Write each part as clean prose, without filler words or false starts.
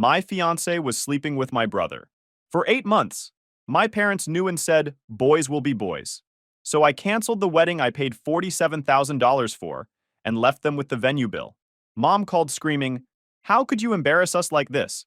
My fiancée was sleeping with my brother. For 8 months, my parents knew and said, boys will be boys. So I canceled the wedding I paid $47,000 for and left them with the venue bill. Mom called screaming, how could you embarrass us like this?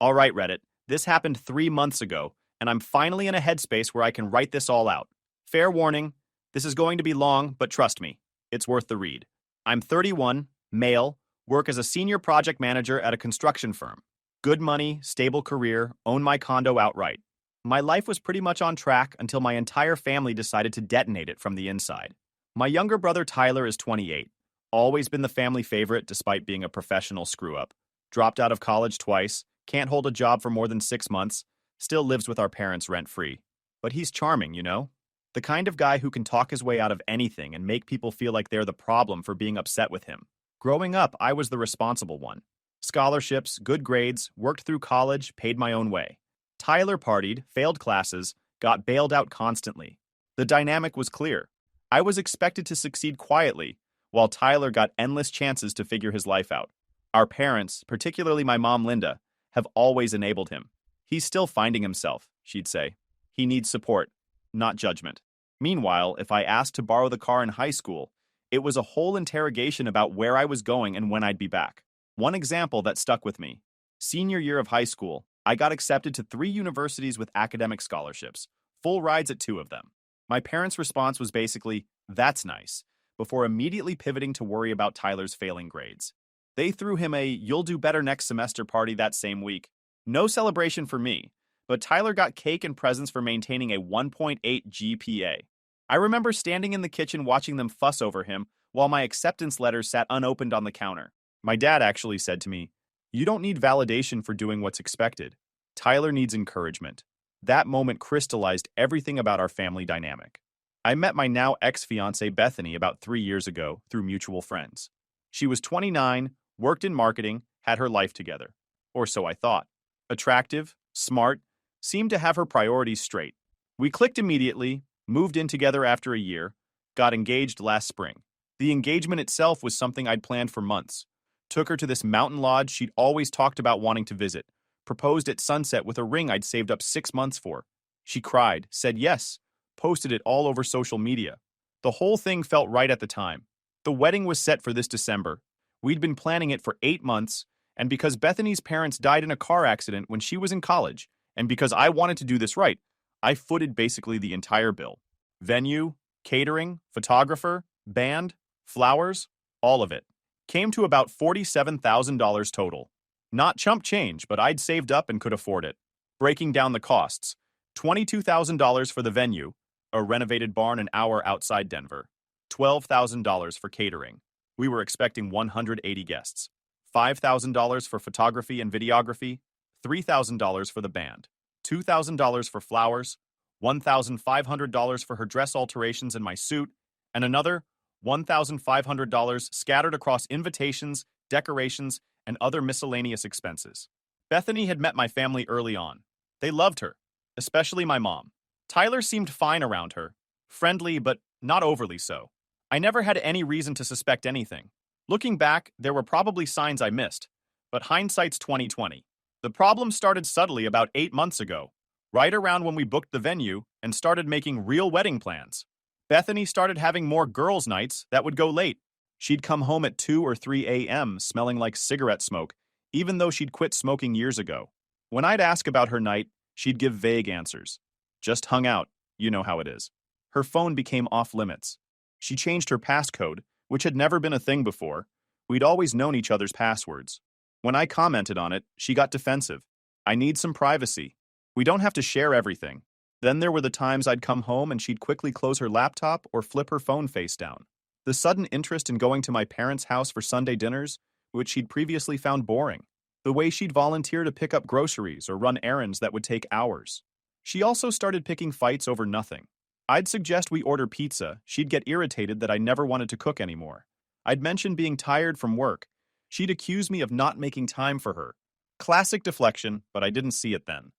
All right, Reddit, this happened 3 months ago, and I'm finally in a headspace where I can write this all out. Fair warning, this is going to be long, but trust me, it's worth the read. I'm 31, male, work as a senior project manager at a construction firm. Good money, stable career, own my condo outright. My life was pretty much on track until my entire family decided to detonate it from the inside. My younger brother Tyler is 28, always been the family favorite despite being a professional screw-up. Dropped out of college twice, can't hold a job for more than 6 months, still lives with our parents rent-free. But he's charming, you know? The kind of guy who can talk his way out of anything and make people feel like they're the problem for being upset with him. Growing up, I was the responsible one. Scholarships, good grades, worked through college, paid my own way. Tyler partied, failed classes, got bailed out constantly. The dynamic was clear. I was expected to succeed quietly, while Tyler got endless chances to figure his life out. Our parents, particularly my mom Linda, have always enabled him. He's still finding himself, she'd say. He needs support, not judgment. Meanwhile, if I asked to borrow the car in high school, it was a whole interrogation about where I was going and when I'd be back. One example that stuck with me. Senior year of high school, I got accepted to 3 universities with academic scholarships, full rides at 2 of them. My parents' response was basically, that's nice, before immediately pivoting to worry about Tyler's failing grades. They threw him a you'll do better next semester party that same week. No celebration for me, but Tyler got cake and presents for maintaining a 1.8 GPA. I remember standing in the kitchen watching them fuss over him while my acceptance letters sat unopened on the counter. My dad actually said to me, you don't need validation for doing what's expected. Tyler needs encouragement. That moment crystallized everything about our family dynamic. I met my now ex-fiancée Bethany about 3 years ago through mutual friends. She was 29, worked in marketing, had her life together. Or so I thought. Attractive, smart, seemed to have her priorities straight. We clicked immediately, moved in together after a year, got engaged last spring. The engagement itself was something I'd planned for months. Took her to this mountain lodge she'd always talked about wanting to visit. Proposed at sunset with a ring I'd saved up 6 months for. She cried, said yes, posted it all over social media. The whole thing felt right at the time. The wedding was set for this December. We'd been planning it for 8 months, and because Bethany's parents died in a car accident when she was in college, and because I wanted to do this right, I footed basically the entire bill. Venue, catering, photographer, band, flowers, all of it. Came to about $47,000 total. Not chump change, but I'd saved up and could afford it. Breaking down the costs, $22,000 for the venue, a renovated barn an hour outside Denver. $12,000 for catering. We were expecting 180 guests. $5,000 for photography and videography. $3,000 for the band. $2,000 for flowers. $1,500 for her dress alterations and my suit. And another $1,500 scattered across invitations, decorations, and other miscellaneous expenses. Bethany had met my family early on. They loved her, especially my mom. Tyler seemed fine around her, friendly but not overly so. I never had any reason to suspect anything. Looking back, there were probably signs I missed, but hindsight's 2020. The problem started subtly about 8 months ago, right around when we booked the venue and started making real wedding plans. Bethany started having more girls' nights that would go late. She'd come home at 2 or 3 a.m. smelling like cigarette smoke, even though she'd quit smoking years ago. When I'd ask about her night, she'd give vague answers. Just hung out, you know how it is. Her phone became off limits. She changed her passcode, which had never been a thing before. We'd always known each other's passwords. When I commented on it, she got defensive. I need some privacy. We don't have to share everything. Then there were the times I'd come home and she'd quickly close her laptop or flip her phone face down. The sudden interest in going to my parents' house for Sunday dinners, which she'd previously found boring. The way she'd volunteer to pick up groceries or run errands that would take hours. She also started picking fights over nothing. I'd suggest we order pizza. She'd get irritated that I never wanted to cook anymore. I'd mention being tired from work. She'd accuse me of not making time for her. Classic deflection, but I didn't see it then.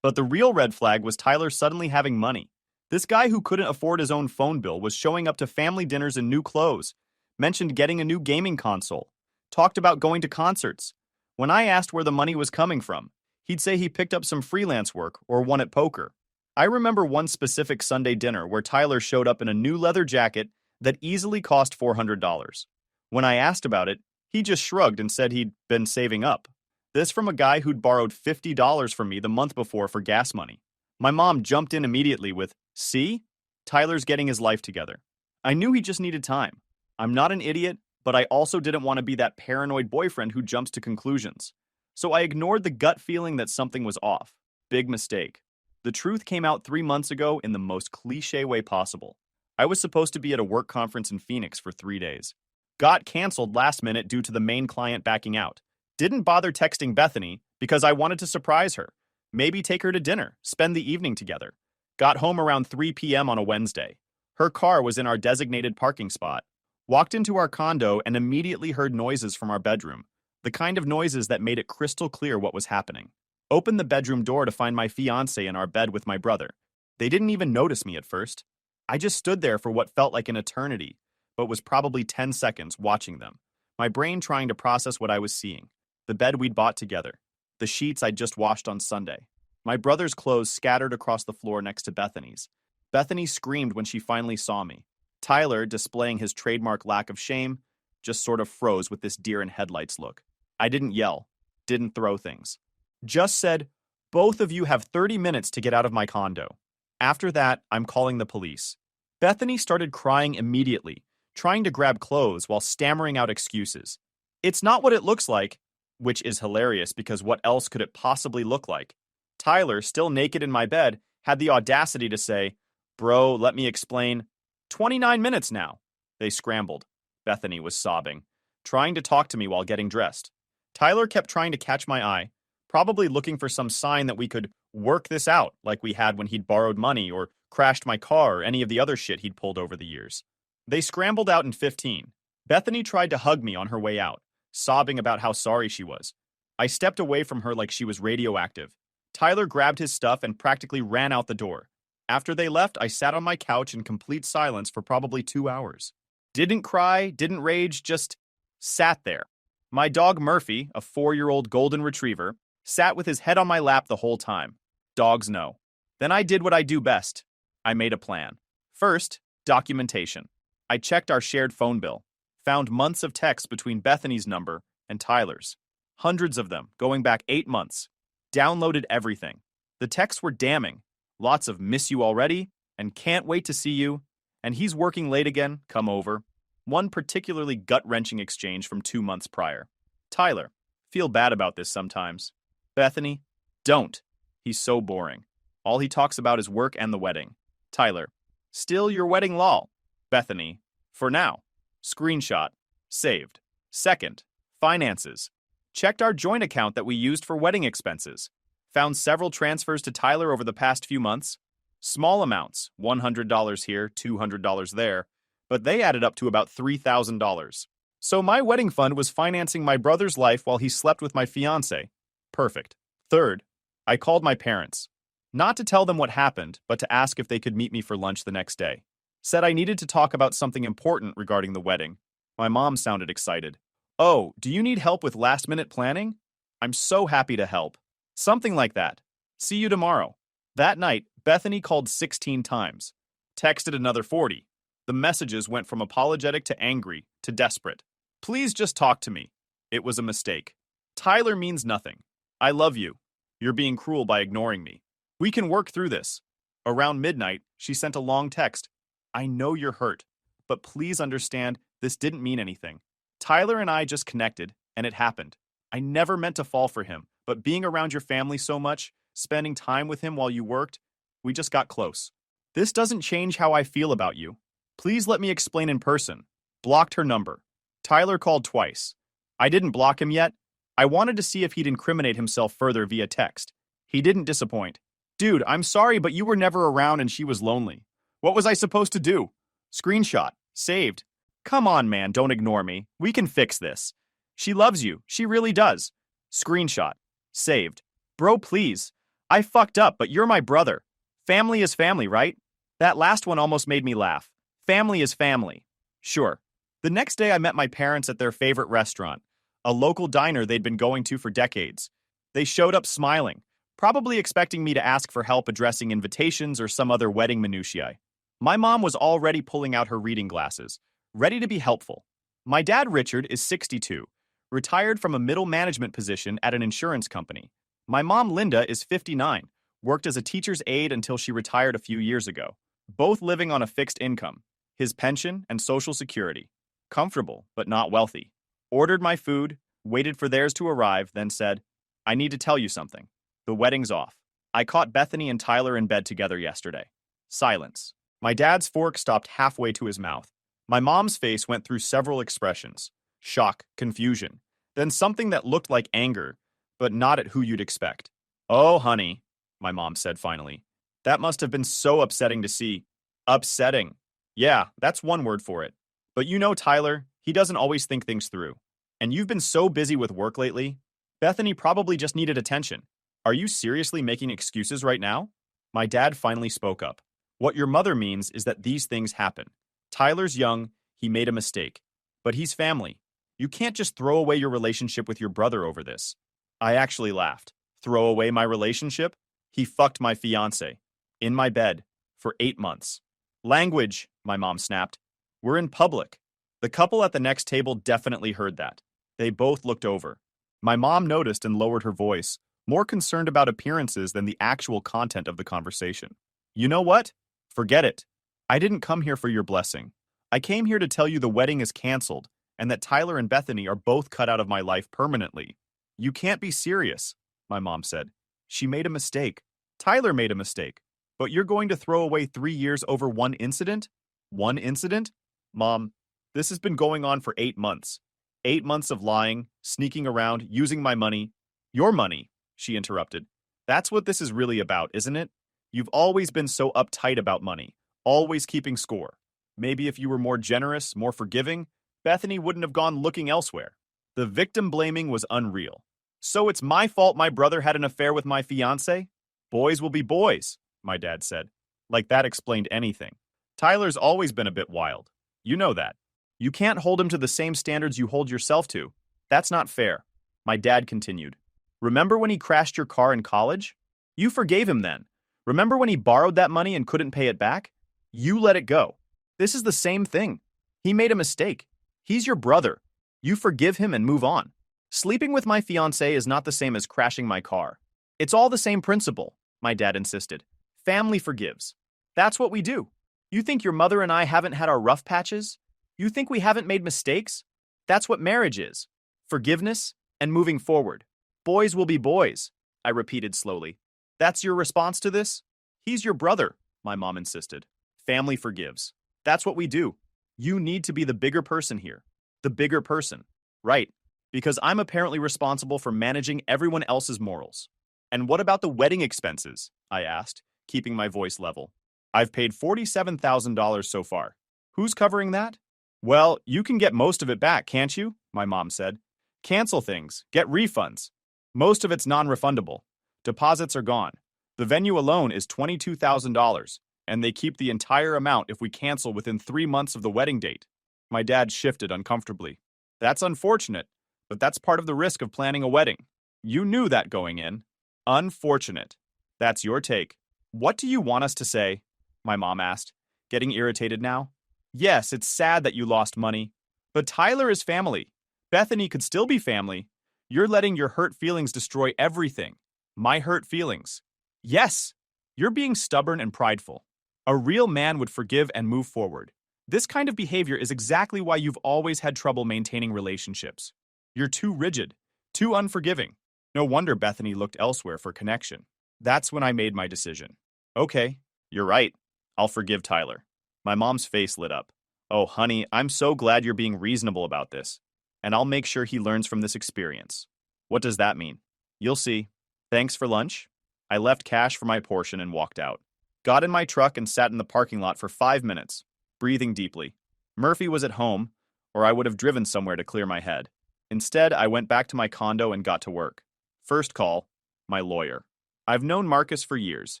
But the real red flag was Tyler suddenly having money. This guy who couldn't afford his own phone bill was showing up to family dinners in new clothes, mentioned getting a new gaming console, talked about going to concerts. When I asked where the money was coming from, he'd say he picked up some freelance work or won at poker. I remember one specific Sunday dinner where Tyler showed up in a new leather jacket that easily cost $400. When I asked about it, he just shrugged and said he'd been saving up. This from a guy who'd borrowed $50 from me the month before for gas money. My mom jumped in immediately with, "See? Tyler's getting his life together." I knew he just needed time. I'm not an idiot, but I also didn't want to be that paranoid boyfriend who jumps to conclusions. So I ignored the gut feeling that something was off. Big mistake. The truth came out 3 months ago in the most cliche way possible. I was supposed to be at a work conference in Phoenix for 3 days. Got canceled last minute due to the main client backing out. Didn't bother texting Bethany because I wanted to surprise her. Maybe take her to dinner, spend the evening together. Got home around 3 p.m. on a Wednesday. Her car was in our designated parking spot. Walked into our condo and immediately heard noises from our bedroom. The kind of noises that made it crystal clear what was happening. Opened the bedroom door to find my fiancé in our bed with my brother. They didn't even notice me at first. I just stood there for what felt like an eternity, but was probably 10 seconds watching them. My brain trying to process what I was seeing. The bed we'd bought together. The sheets I'd just washed on Sunday. My brother's clothes scattered across the floor next to Bethany's. Bethany screamed when she finally saw me. Tyler, displaying his trademark lack of shame, just sort of froze with this deer in headlights look. I didn't yell, didn't throw things. Just said, "Both of you have 30 minutes to get out of my condo." After that, I'm calling the police. Bethany started crying immediately, trying to grab clothes while stammering out excuses. It's not what it looks like, which is hilarious because what else could it possibly look like? Tyler, still naked in my bed, had the audacity to say, "Bro, let me explain." 29 minutes now. They scrambled. Bethany was sobbing, trying to talk to me while getting dressed. Tyler kept trying to catch my eye, probably looking for some sign that we could work this out like we had when he'd borrowed money or crashed my car or any of the other shit he'd pulled over the years. They scrambled out in 15. Bethany tried to hug me on her way out, sobbing about how sorry she was. I stepped away from her like she was radioactive. Tyler grabbed his stuff and practically ran out the door. After they left, I sat on my couch in complete silence for probably 2 hours. Didn't cry, didn't rage, just sat there. My dog Murphy, a 4-year-old golden retriever, sat with his head on my lap the whole time. Dogs know. Then I did what I do best. I made a plan. First, documentation. I checked our shared phone bill, found months of texts between Bethany's number and Tyler's. Hundreds of them, going back 8 months. Downloaded everything. The texts were damning. Lots of "miss you already" and "can't wait to see you," and "he's working late again, come over." One particularly gut-wrenching exchange from 2 months prior. Tyler, feel bad about this sometimes. Bethany, don't. He's so boring. All he talks about is work and the wedding. Tyler, still your wedding lol. Bethany, for now. Screenshot. Saved. Second, finances. Checked our joint account that we used for wedding expenses. Found several transfers to Tyler over the past few months. Small amounts, $100 here, $200 there, but they added up to about $3,000. So my wedding fund was financing my brother's life while he slept with my fiancée. Perfect. Third, I called my parents. Not to tell them what happened, but to ask if they could meet me for lunch the next day. Said I needed to talk about something important regarding the wedding. My mom sounded excited. "Oh, do you need help with last-minute planning? I'm so happy to help." Something like that. "See you tomorrow." That night, Bethany called 16 times. Texted another 40. The messages went from apologetic to angry to desperate. "Please just talk to me." It was a mistake. "Tyler means nothing. I love you. You're being cruel by ignoring me. We can work through this." Around midnight, she sent a long text. "I know you're hurt, but please understand this didn't mean anything. Tyler and I just connected, and it happened. I never meant to fall for him, but being around your family so much, spending time with him while you worked, we just got close. This doesn't change how I feel about you. Please let me explain in person." Blocked her number. Tyler called twice. I didn't block him yet. I wanted to see if he'd incriminate himself further via text. He didn't disappoint. "Dude, I'm sorry, but you were never around and she was lonely. What was I supposed to do?" Screenshot. Saved. "Come on, man, don't ignore me. We can fix this. She loves you. She really does." Screenshot. Saved. "Bro, please. I fucked up, but you're my brother. Family is family, right?" That last one almost made me laugh. Family is family. Sure. The next day I met my parents at their favorite restaurant, a local diner they'd been going to for decades. They showed up smiling, probably expecting me to ask for help addressing invitations or some other wedding minutiae. My mom was already pulling out her reading glasses, ready to be helpful. My dad, Richard, is 62, retired from a middle management position at an insurance company. My mom, Linda, is 59, worked as a teacher's aide until she retired a few years ago, both living on a fixed income, his pension and Social Security. Comfortable, but not wealthy. Ordered my food, waited for theirs to arrive, then said, "I need to tell you something. The wedding's off. I caught Bethany and Tyler in bed together yesterday." Silence. My dad's fork stopped halfway to his mouth. My mom's face went through several expressions: shock, confusion, then something that looked like anger, but not at who you'd expect. "Oh, honey," my mom said finally. "That must have been so upsetting to see." Upsetting. Yeah, that's one word for it. But you know Tyler, he doesn't always think things through. And you've been so busy with work lately. Bethany probably just needed attention. Are you seriously making excuses right now? My dad finally spoke up. What your mother means is that these things happen. Tyler's young, he made a mistake. But he's family. You can't just throw away your relationship with your brother over this. I actually laughed. Throw away my relationship? He fucked my fiancée. In my bed. For 8 months. Language, my mom snapped. We're in public. The couple at the next table definitely heard that. They both looked over. My mom noticed and lowered her voice, more concerned about appearances than the actual content of the conversation. You know what? Forget it. I didn't come here for your blessing. I came here to tell you the wedding is canceled and that Tyler and Bethany are both cut out of my life permanently. You can't be serious, my mom said. She made a mistake. Tyler made a mistake. But you're going to throw away 3 years over one incident? One incident? Mom, this has been going on for 8 months. 8 months of lying, sneaking around, using my money. Your money, she interrupted. That's what this is really about, isn't it? You've always been so uptight about money, always keeping score. Maybe if you were more generous, more forgiving, Bethany wouldn't have gone looking elsewhere. The victim blaming was unreal. So it's my fault my brother had an affair with my fiancée? Boys will be boys, my dad said. Like that explained anything. Tyler's always been a bit wild. You know that. You can't hold him to the same standards you hold yourself to. That's not fair. My dad continued. Remember when he crashed your car in college? You forgave him then. Remember when he borrowed that money and couldn't pay it back? You let it go. This is the same thing. He made a mistake. He's your brother. You forgive him and move on. Sleeping with my fiancée is not the same as crashing my car. It's all the same principle, my dad insisted. Family forgives. That's what we do. You think your mother and I haven't had our rough patches? You think we haven't made mistakes? That's what marriage is. Forgiveness and moving forward. Boys will be boys, I repeated slowly. That's your response to this? He's your brother, my mom insisted. Family forgives. That's what we do. You need to be the bigger person here. The bigger person. Right. Because I'm apparently responsible for managing everyone else's morals. And what about the wedding expenses? I asked, keeping my voice level. I've paid $47,000 so far. Who's covering that? Well, you can get most of it back, can't you? My mom said. Cancel things. Get refunds. Most of it's non-refundable. Deposits are gone. The venue alone is $22,000, and they keep the entire amount if we cancel within 3 months of the wedding date. My dad shifted uncomfortably. That's unfortunate, but that's part of the risk of planning a wedding. You knew that going in. Unfortunate. That's your take. What do you want us to say? My mom asked, getting irritated now. Yes, it's sad that you lost money, but Tyler is family. Bethany could still be family. You're letting your hurt feelings destroy everything. My hurt feelings. Yes, you're being stubborn and prideful. A real man would forgive and move forward. This kind of behavior is exactly why you've always had trouble maintaining relationships. You're too rigid, too unforgiving. No wonder Bethany looked elsewhere for connection. That's when I made my decision. Okay, you're right. I'll forgive Tyler. My mom's face lit up. Oh, honey, I'm so glad you're being reasonable about this. And I'll make sure he learns from this experience. What does that mean? You'll see. Thanks for lunch. I left cash for my portion and walked out. Got in my truck and sat in the parking lot for 5 minutes, breathing deeply. Murphy was at home, or I would have driven somewhere to clear my head. Instead, I went back to my condo and got to work. First call, my lawyer. I've known Marcus for years.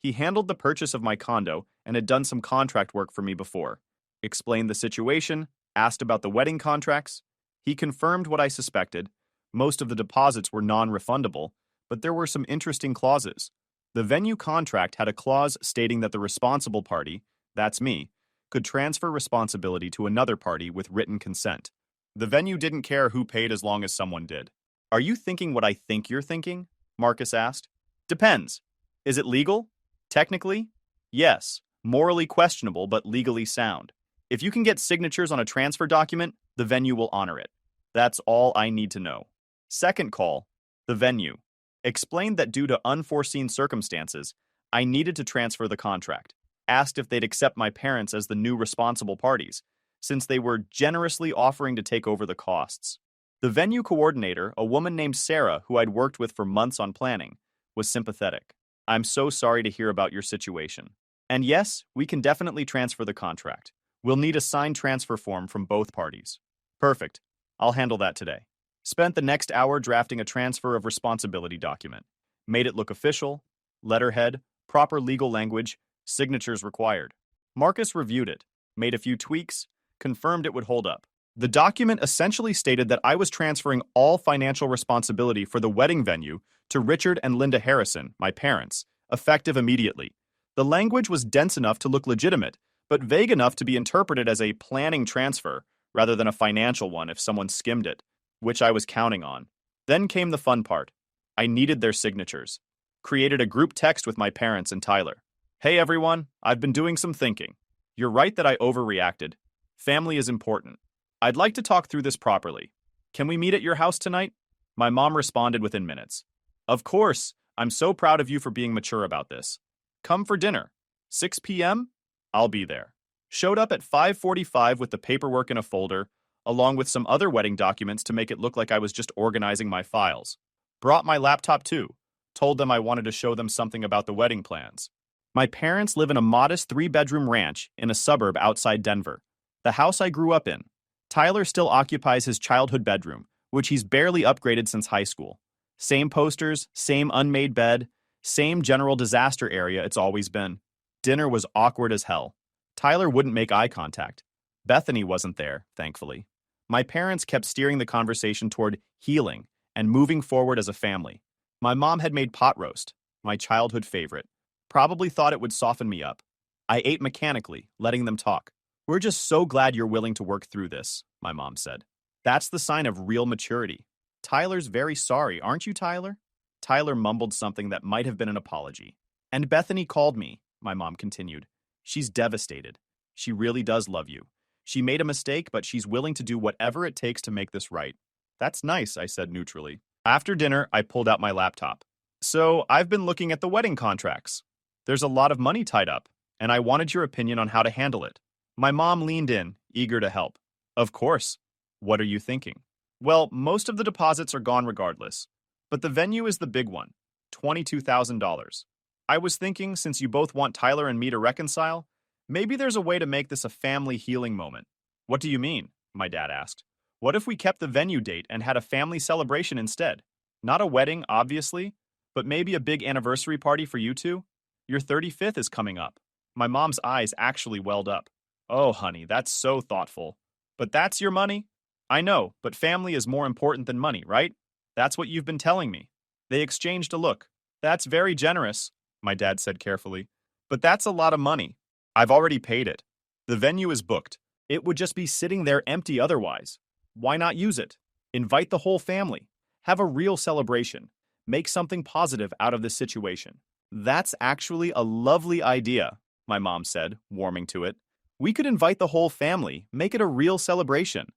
He handled the purchase of my condo and had done some contract work for me before. Explained the situation, asked about the wedding contracts. He confirmed what I suspected. Most of the deposits were non-refundable, but there were some interesting clauses. The venue contract had a clause stating that the responsible party, that's me, could transfer responsibility to another party with written consent. The venue didn't care who paid as long as someone did. Are you thinking what I think you're thinking? Marcus asked. Depends. Is it legal? Technically? Yes. Morally questionable, but legally sound. If you can get signatures on a transfer document, the venue will honor it. That's all I need to know. Second call, the venue explained that due to unforeseen circumstances, I needed to transfer the contract. Asked if they'd accept my parents as the new responsible parties, since they were generously offering to take over the costs. The venue coordinator, a woman named Sarah, who I'd worked with for months on planning, was sympathetic. I'm so sorry to hear about your situation. And yes, we can definitely transfer the contract. We'll need a signed transfer form from both parties. Perfect. I'll handle that today. Spent the next hour drafting a transfer of responsibility document. Made it look official, letterhead, proper legal language, signatures required. Marcus reviewed it, made a few tweaks, confirmed it would hold up. The document essentially stated that I was transferring all financial responsibility for the wedding venue to Richard and Linda Harrison, my parents, effective immediately. The language was dense enough to look legitimate, but vague enough to be interpreted as a planning transfer rather than a financial one if someone skimmed it, which I was counting on. Then came the fun part. I needed their signatures. Created a group text with my parents and Tyler. Hey everyone, I've been doing some thinking. You're right that I overreacted. Family is important. I'd like to talk through this properly. Can we meet at your house tonight? My mom responded within minutes. Of course, I'm so proud of you for being mature about this. Come for dinner. 6 p.m.? I'll be there. Showed up at 5:45 with the paperwork in a folder, along with some other wedding documents to make it look like I was just organizing my files. Brought my laptop too. Told them I wanted to show them something about the wedding plans. My parents live in a modest 3-bedroom ranch in a suburb outside Denver, the house I grew up in. Tyler still occupies his childhood bedroom, which he's barely upgraded since high school. Same posters, same unmade bed, same general disaster area it's always been. Dinner was awkward as hell. Tyler wouldn't make eye contact. Bethany wasn't there, thankfully. My parents kept steering the conversation toward healing and moving forward as a family. My mom had made pot roast, my childhood favorite. Probably thought it would soften me up. I ate mechanically, letting them talk. We're just so glad you're willing to work through this, my mom said. That's the sign of real maturity. Tyler's very sorry, aren't you, Tyler? Tyler mumbled something that might have been an apology. And Bethany called me, my mom continued. She's devastated. She really does love you. She made a mistake, but she's willing to do whatever it takes to make this right. That's nice, I said neutrally. After dinner, I pulled out my laptop. So, I've been looking at the wedding contracts. There's a lot of money tied up, and I wanted your opinion on how to handle it. My mom leaned in, eager to help. Of course. What are you thinking? Well, most of the deposits are gone regardless. But the venue is the big one, $22,000. I was thinking, since you both want Tyler and me to reconcile, maybe there's a way to make this a family healing moment. What do you mean? My dad asked. What if we kept the venue date and had a family celebration instead? Not a wedding, obviously, but maybe a big anniversary party for you two? Your 35th is coming up. My mom's eyes actually welled up. Oh, honey, that's so thoughtful. But that's your money? I know, but family is more important than money, right? That's what you've been telling me. They exchanged a look. That's very generous, my dad said carefully. But that's a lot of money. I've already paid it. The venue is booked. It would just be sitting there empty otherwise. Why not use it? Invite the whole family. Have a real celebration. Make something positive out of this situation. That's actually a lovely idea, my mom said, warming to it. We could invite the whole family, make it a real celebration.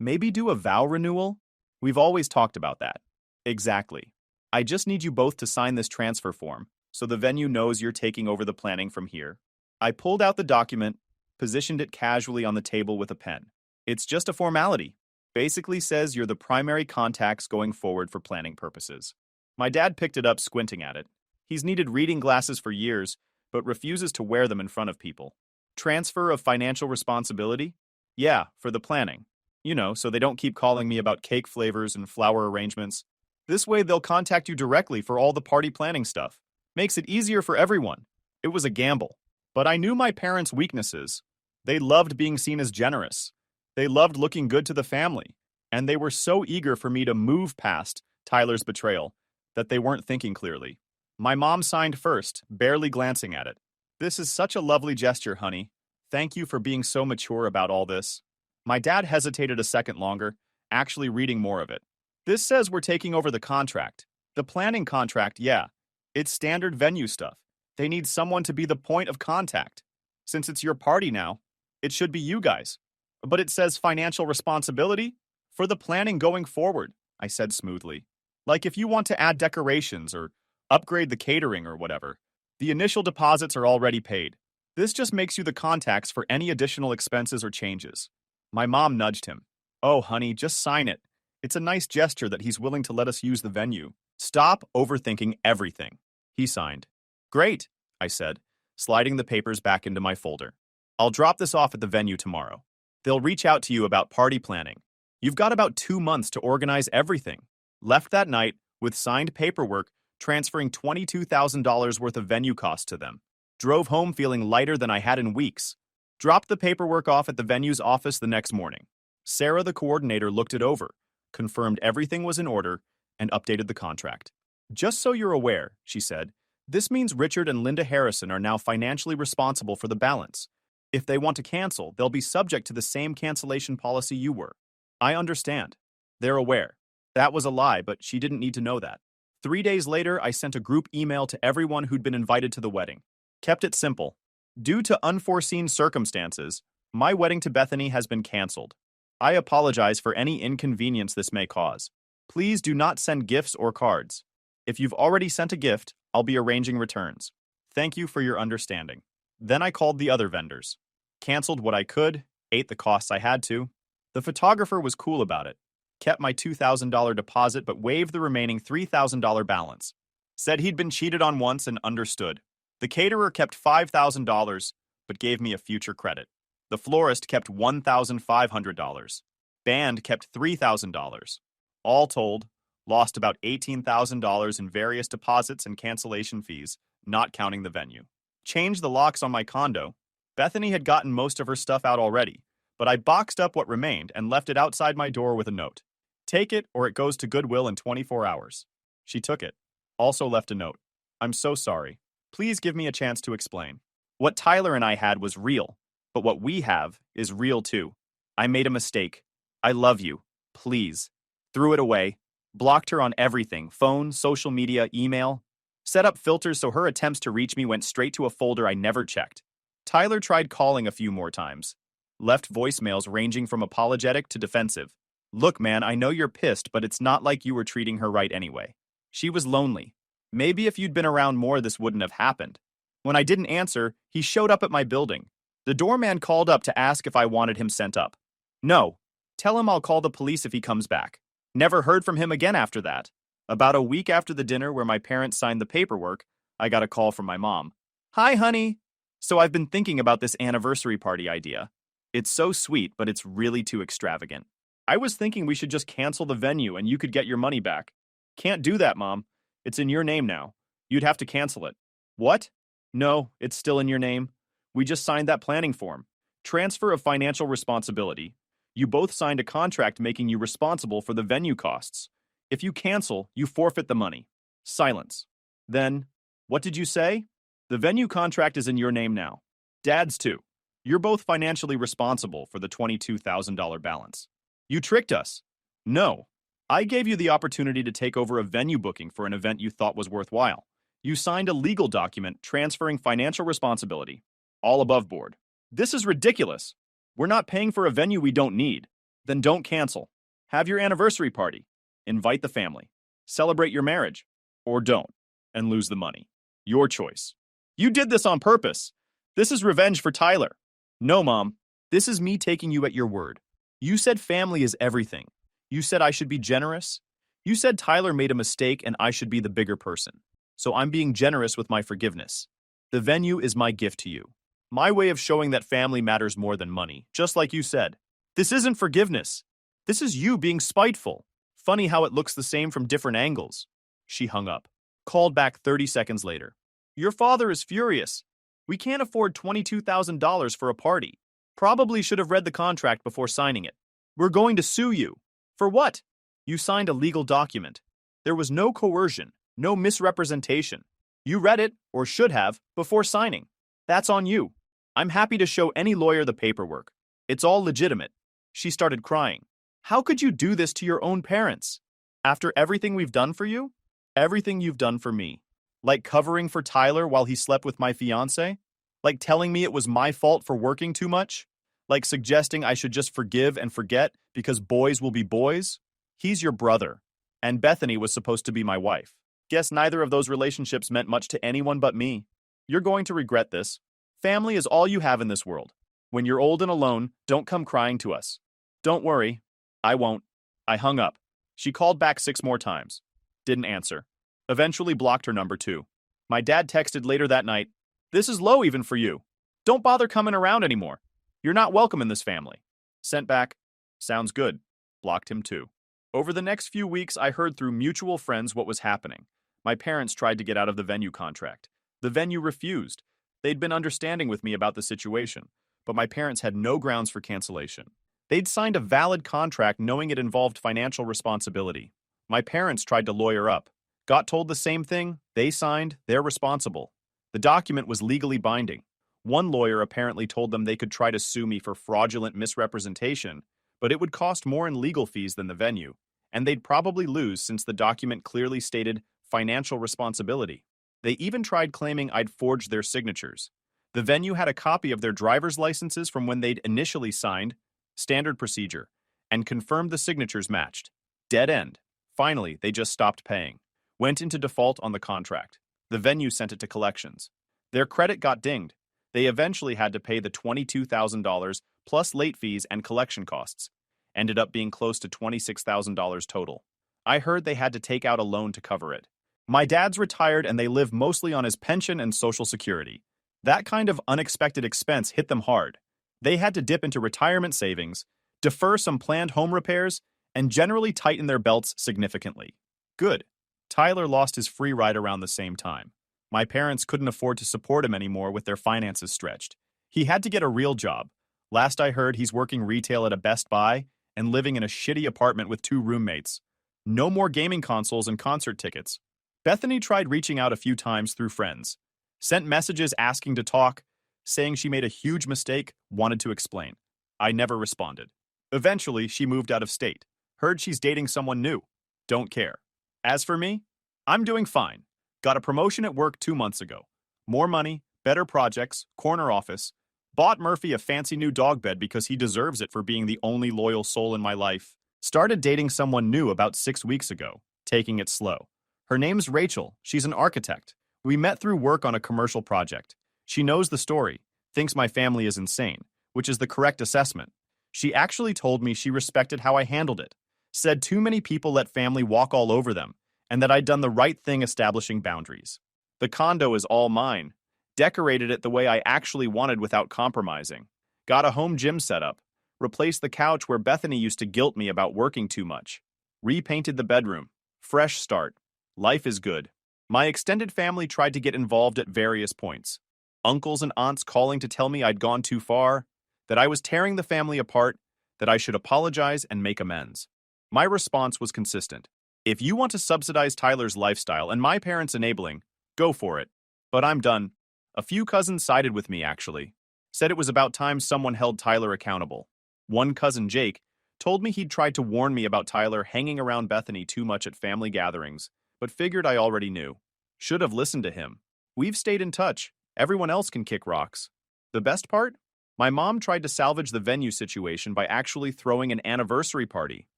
Maybe do a vow renewal? We've always talked about that. Exactly. I just need you both to sign this transfer form, so the venue knows you're taking over the planning from here. I pulled out the document, positioned it casually on the table with a pen. It's just a formality. Basically says you're the primary contacts going forward for planning purposes. My dad picked it up, squinting at it. He's needed reading glasses for years, but refuses to wear them in front of people. Transfer of financial responsibility? Yeah, for the planning. You know, so they don't keep calling me about cake flavors and flower arrangements. This way they'll contact you directly for all the party planning stuff. Makes it easier for everyone. It was a gamble. But I knew my parents' weaknesses. They loved being seen as generous. They loved looking good to the family. And they were so eager for me to move past Tyler's betrayal that they weren't thinking clearly. My mom signed first, barely glancing at it. This is such a lovely gesture, honey. Thank you for being so mature about all this. My dad hesitated a second longer, actually reading more of it. This says we're taking over the contract. The planning contract, yeah. It's standard venue stuff. They need someone to be the point of contact. Since it's your party now, it should be you guys. But it says financial responsibility for the planning going forward, I said smoothly. Like if you want to add decorations or upgrade the catering or whatever, the initial deposits are already paid. This just makes you the contacts for any additional expenses or changes. My mom nudged him. Oh, honey, just sign it. It's a nice gesture that he's willing to let us use the venue. Stop overthinking everything. He signed. Great, I said, sliding the papers back into my folder. I'll drop this off at the venue tomorrow. They'll reach out to you about party planning. You've got about 2 months to organize everything. Left that night with signed paperwork transferring $22,000 worth of venue costs to them. Drove home feeling lighter than I had in weeks. Dropped the paperwork off at the venue's office the next morning. Sarah, the coordinator, looked it over, confirmed everything was in order, and updated the contract. Just so you're aware, she said, this means Richard and Linda Harrison are now financially responsible for the balance. If they want to cancel, they'll be subject to the same cancellation policy you were. I understand. They're aware. That was a lie, but she didn't need to know that. 3 days later, I sent a group email to everyone who'd been invited to the wedding. Kept it simple. Due to unforeseen circumstances, my wedding to Bethany has been canceled. I apologize for any inconvenience this may cause. Please do not send gifts or cards. If you've already sent a gift, I'll be arranging returns. Thank you for your understanding. Then I called the other vendors. Canceled what I could, ate the costs I had to. The photographer was cool about it. Kept my $2,000 deposit but waived the remaining $3,000 balance. Said he'd been cheated on once and understood. The caterer kept $5,000 but gave me a future credit. The florist kept $1,500. Band kept $3,000. All told, lost about $18,000 in various deposits and cancellation fees, not counting the venue. Changed the locks on my condo. Bethany had gotten most of her stuff out already, but I boxed up what remained and left it outside my door with a note. Take it or it goes to Goodwill in 24 hours. She took it. Also left a note. I'm so sorry. Please give me a chance to explain. What Tyler and I had was real, but what we have is real too. I made a mistake. I love you. Please. Threw it away. Blocked her on everything, phone, social media, email. Set up filters so her attempts to reach me went straight to a folder I never checked. Tyler tried calling a few more times. Left voicemails ranging from apologetic to defensive. Look, man, I know you're pissed, but it's not like you were treating her right anyway. She was lonely. Maybe if you'd been around more, this wouldn't have happened. When I didn't answer, he showed up at my building. The doorman called up to ask if I wanted him sent up. No. Tell him I'll call the police if he comes back. Never heard from him again after that. About a week after the dinner where my parents signed the paperwork, I got a call from my mom. Hi, honey. So I've been thinking about this anniversary party idea. It's so sweet, but it's really too extravagant. I was thinking we should just cancel the venue and you could get your money back. Can't do that, Mom. It's in your name now. You'd have to cancel it. What? No, it's still in your name. We just signed that planning form. Transfer of financial responsibility. You both signed a contract making you responsible for the venue costs. If you cancel, you forfeit the money. Silence. Then, what did you say? The venue contract is in your name now. Dad's too. You're both financially responsible for the $22,000 balance. You tricked us. No. I gave you the opportunity to take over a venue booking for an event you thought was worthwhile. You signed a legal document transferring financial responsibility. All above board. This is ridiculous. We're not paying for a venue we don't need. Then don't cancel. Have your anniversary party. Invite the family. Celebrate your marriage. Or don't. And lose the money. Your choice. You did this on purpose. This is revenge for Tyler. No, Mom. This is me taking you at your word. You said family is everything. You said I should be generous. You said Tyler made a mistake and I should be the bigger person. So I'm being generous with my forgiveness. The venue is my gift to you. My way of showing that family matters more than money, just like you said. This isn't forgiveness. This is you being spiteful. Funny how it looks the same from different angles. She hung up. Called back 30 seconds later. Your father is furious. We can't afford $22,000 for a party. Probably should have read the contract before signing it. We're going to sue you. For what? You signed a legal document. There was no coercion, no misrepresentation. You read it, or should have, before signing. That's on you. I'm happy to show any lawyer the paperwork. It's all legitimate. She started crying. How could you do this to your own parents? After everything we've done for you? Everything you've done for me. Like covering for Tyler while he slept with my fiancée? Like telling me it was my fault for working too much? Like suggesting I should just forgive and forget because boys will be boys? He's your brother. And Bethany was supposed to be my wife. Guess neither of those relationships meant much to anyone but me. You're going to regret this. Family is all you have in this world. When you're old and alone, don't come crying to us. Don't worry. I won't. I hung up. She called back 6 more times. Didn't answer. Eventually blocked her number too. My dad texted later that night, "This is low even for you. Don't bother coming around anymore. You're not welcome in this family." Sent back, "Sounds good." Blocked him too. Over the next few weeks, I heard through mutual friends what was happening. My parents tried to get out of the venue contract. The venue refused. They'd been understanding with me about the situation, but my parents had no grounds for cancellation. They'd signed a valid contract knowing it involved financial responsibility. My parents tried to lawyer up. Got told the same thing. They signed. They're responsible. The document was legally binding. One lawyer apparently told them they could try to sue me for fraudulent misrepresentation, but it would cost more in legal fees than the venue, and they'd probably lose since the document clearly stated financial responsibility. They even tried claiming I'd forged their signatures. The venue had a copy of their driver's licenses from when they'd initially signed, standard procedure, and confirmed the signatures matched. Dead end. Finally, they just stopped paying. Went into default on the contract. The venue sent it to collections. Their credit got dinged. They eventually had to pay the $22,000 plus late fees and collection costs. Ended up being close to $26,000 total. I heard they had to take out a loan to cover it. My dad's retired and they live mostly on his pension and Social Security. That kind of unexpected expense hit them hard. They had to dip into retirement savings, defer some planned home repairs, and generally tighten their belts significantly. Good. Tyler lost his free ride around the same time. My parents couldn't afford to support him anymore with their finances stretched. He had to get a real job. Last I heard, he's working retail at a Best Buy and living in a shitty apartment with 2 roommates. No more gaming consoles and concert tickets. Bethany tried reaching out a few times through friends. Sent messages asking to talk, saying she made a huge mistake, wanted to explain. I never responded. Eventually, she moved out of state. Heard she's dating someone new. Don't care. As for me, I'm doing fine. Got a promotion at work 2 months ago. More money, better projects, corner office. Bought Murphy a fancy new dog bed because he deserves it for being the only loyal soul in my life. Started dating someone new about 6 weeks ago, taking it slow. Her name's Rachel. She's an architect. We met through work on a commercial project. She knows the story, thinks my family is insane, which is the correct assessment. She actually told me she respected how I handled it. Said too many people let family walk all over them, and that I'd done the right thing establishing boundaries. The condo is all mine. Decorated it the way I actually wanted without compromising. Got a home gym set up. Replaced the couch where Bethany used to guilt me about working too much. Repainted the bedroom. Fresh start. Life is good. My extended family tried to get involved at various points. Uncles and aunts calling to tell me I'd gone too far, that I was tearing the family apart, that I should apologize and make amends. My response was consistent. If you want to subsidize Tyler's lifestyle and my parents' enabling, go for it. But I'm done. A few cousins sided with me, actually. Said it was about time someone held Tyler accountable. One cousin, Jake, told me he'd tried to warn me about Tyler hanging around Bethany too much at family gatherings, but figured I already knew. Should have listened to him. We've stayed in touch. Everyone else can kick rocks. The best part? My mom tried to salvage the venue situation by actually throwing an anniversary party.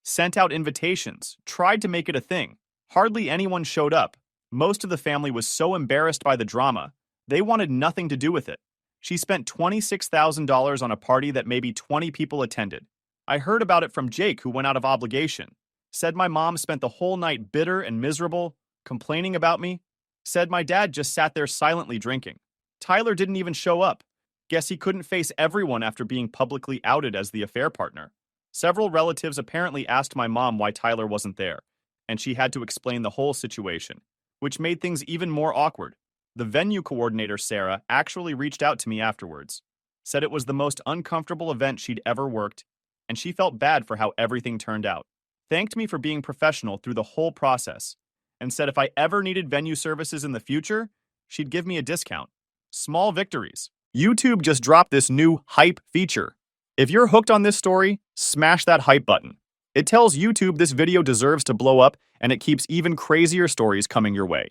Sent out invitations, tried to make it a thing. Hardly anyone showed up. Most of the family was so embarrassed by the drama, they wanted nothing to do with it. She spent $26,000 on a party that maybe 20 people attended. I heard about it from Jake, who went out of obligation. Said my mom spent the whole night bitter and miserable, complaining about me. Said my dad just sat there silently drinking. Tyler didn't even show up. Guess he couldn't face everyone after being publicly outed as the affair partner. Several relatives apparently asked my mom why Tyler wasn't there, and she had to explain the whole situation, which made things even more awkward. The venue coordinator, Sarah, actually reached out to me afterwards. Said it was the most uncomfortable event she'd ever worked, and she felt bad for how everything turned out. thanked me for being professional through the whole process, and said if I ever needed venue services in the future, she'd give me a discount. Small victories. YouTube just dropped this new hype feature. If you're hooked on this story, smash that hype button. It tells YouTube this video deserves to blow up, and it keeps even crazier stories coming your way.